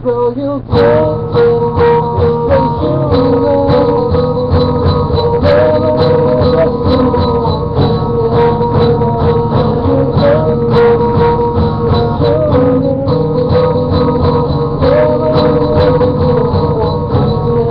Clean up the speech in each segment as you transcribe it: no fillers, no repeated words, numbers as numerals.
Will you take the place you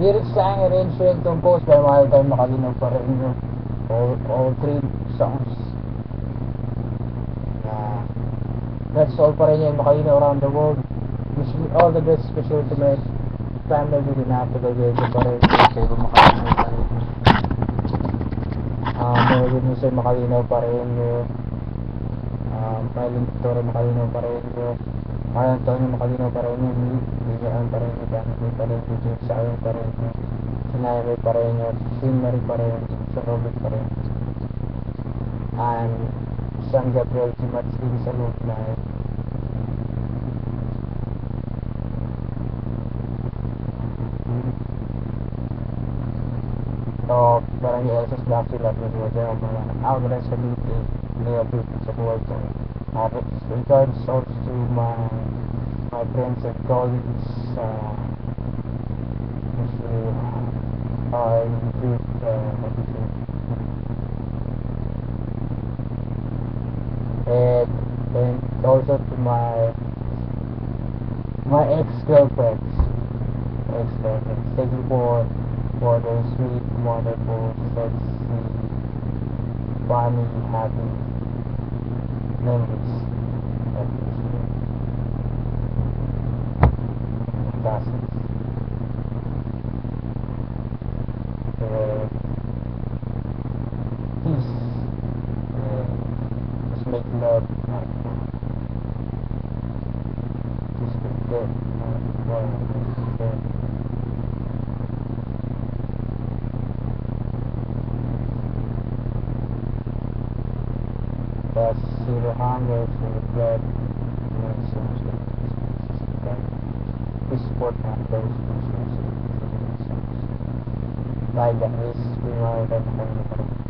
Lyrics sa akin arrange and compose by Mahal Tayo Makalinaw pa rin yung all three songs. That's all pa rin yung Makalinaw Around the World. Wishing me all the best, especially to my family din natin gagawin ko pa rin kasi Makalinaw pa rin. Mayroon mo sa'yo Makalinaw pa rin yung Piling Victoria Makalinaw pa rin yung Kaya Antonio Makalinaw pa rin yung Bigyan pa rin yung Danny pa rin yung James Sayon pa rin yung Sinayre pa rin yung Queen Marie pa rin sa Robert pa rin and San Gabriel Timats din sa loob na so parang yung Elsa's Black Sila Rodrigo mga Alvarez sa Lute Leo Big sa buhay ko regards also to my friends and colleagues I did and also to my ex-girlfriends. Thank you for the sweet, wonderful, sexy, funny, happy memories of this year. Fantastic. Peace. Just make love. Just be good. That's zero hunger, zero blood, no songs that we support my those songs. Like that is we are